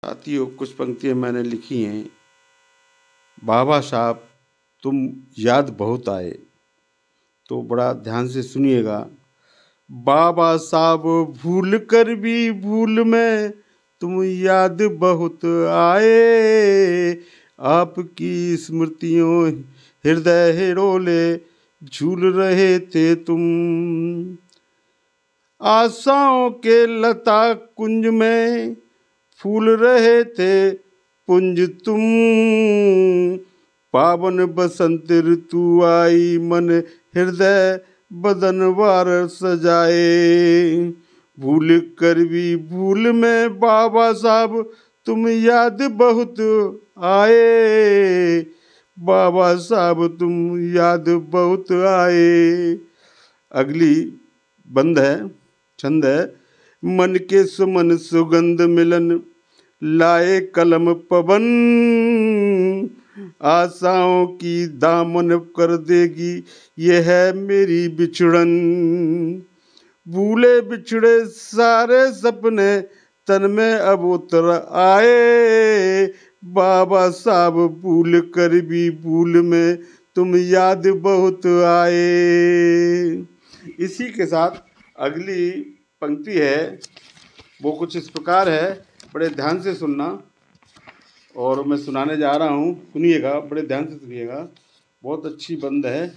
साथियों, कुछ पंक्तियाँ मैंने लिखी हैं। बाबा साहब तुम याद बहुत आए, तो बड़ा ध्यान से सुनिएगा। बाबा साहब भूल कर भी भूल में तुम याद बहुत आए, आपकी स्मृतियों हृदय हिरोले झूल रहे थे तुम। आशाओं के लता कुंज में फूल रहे थे पुंज तुम। पावन बसंत ऋतु आई, मन हृदय बदन वार सजाए। भूल कर भी भूल में बाबा साहब तुम याद बहुत आए, बाबा साहब तुम याद बहुत आए। अगली बंद है, छंद है। मन के सुमन सुगंध मिलन लाए कलम पवन, आशाओं की दामन कर देगी ये है मेरी बिछड़न। भूले बिछड़े सारे सपने तन में अब उतर आए, बाबा साहब भूल कर भी भूल में तुम याद बहुत आए। इसी के साथ अगली पंक्ति है, वो कुछ इस प्रकार है, बड़े ध्यान से सुनना। और मैं सुनाने जा रहा हूँ, सुनिएगा, बड़े ध्यान से सुनिएगा। बहुत अच्छी बंद है,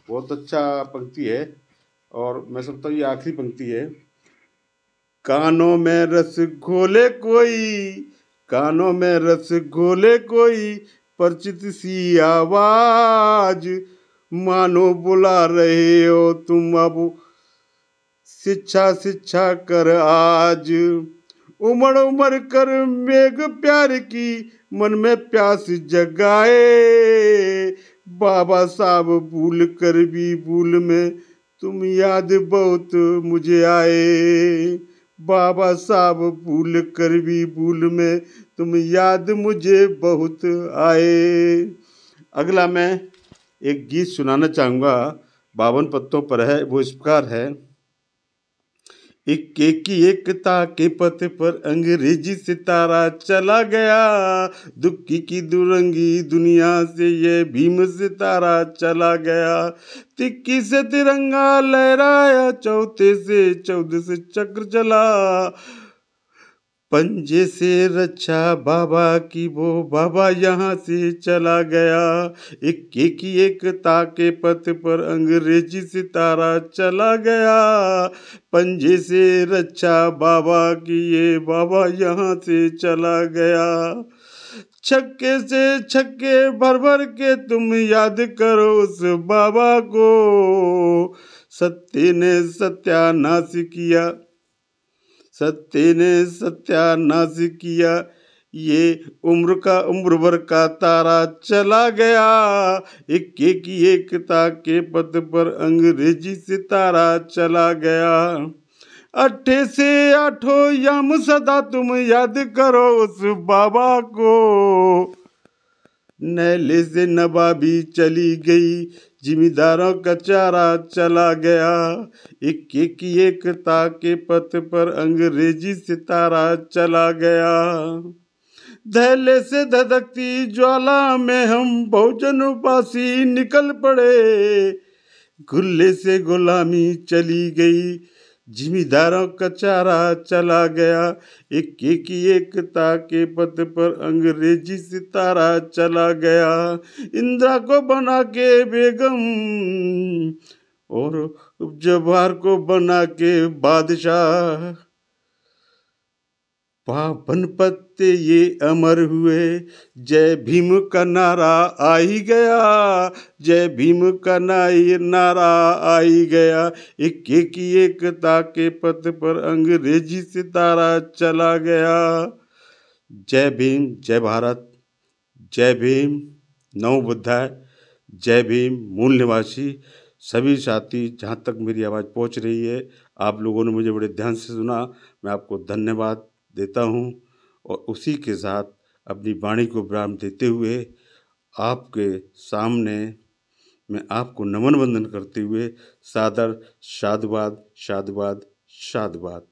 बहुत अच्छा पंक्ति है। और मैं समझता हूँ ये आखिरी पंक्ति है। कानों में रस घोले कोई, कानों में रस घोले कोई, परिचित सी आवाज, मानो बुला रहे हो तुम अब शिक्षा शिक्षा कर आज। उमड़ उमड़ कर मेघ प्यार की मन में प्यास जगाए, बाबा साहब भूल कर भी भूल में तुम याद बहुत मुझे आए, बाबा साहब भूल कर भी भूल में तुम याद मुझे बहुत आए। अगला मैं एक गीत सुनाना चाहूँगा, 52 पत्तों पर है। वो इस प्रकार है। इक्के की एकता के पथ पर अंग्रेजी सितारा चला गया, दुखी की दुरंगी दुनिया से ये भीम सितारा चला गया। तिक्की से तिरंगा लहराया, चौथे से 14 से चक्र चला, पंजे से रक्षा बाबा की वो बाबा यहाँ से चला गया। इक्के की एकता के पथ पर अंग्रेजी सितारा चला गया, पंजे से रक्षा बाबा की ये बाबा यहाँ से चला गया। छक्के से छक्के भर भर के तुम याद करो उस बाबा को, सत्य ने सत्यानाश किया, सत्य ने सत्यानाश किया, ये उम्र का उम्र भर का तारा चला गया। इक्के की एकता के पथ पर अंग्रेजी सितारा चला गया। अट्ठे से आठों यम सदा तुम याद करो उस बाबा को, नैले से नवाबी चली गई, जिम्मेदारों का चारा चला गया। इक्के की एकता के पथ पर अंग्रेजी सितारा चला गया। धैले से धधकती ज्वाला में हम बहुजन उपासी निकल पड़े, गुल्ले से गुलामी चली गई, जिम्मेदारों का चारा चला गया। इक्के की एकता के पथ पर अंग्रेजी सितारा चला गया। इंदिरा को बना के बेगम और जवाहर को बना के बादशाह, पावन पत्ते ये अमर हुए, जय भीम का नारा आ ही गया, जय भीम का नारा आ ही गया। इक्के की एकता के पथ पर अंग्रेजी सितारा चला गया। जय भीम, जय भारत, जय भीम नमो बुद्धाय, जय भीम मूल निवासी। सभी साथी, जहाँ तक मेरी आवाज़ पहुँच रही है, आप लोगों ने मुझे बड़े ध्यान से सुना, मैं आपको धन्यवाद देता हूँ। और उसी के साथ अपनी वाणी को विराम देते हुए आपके सामने मैं आपको नमन वंदन करते हुए सादर साधुवाद साधुवाद साधुवाद।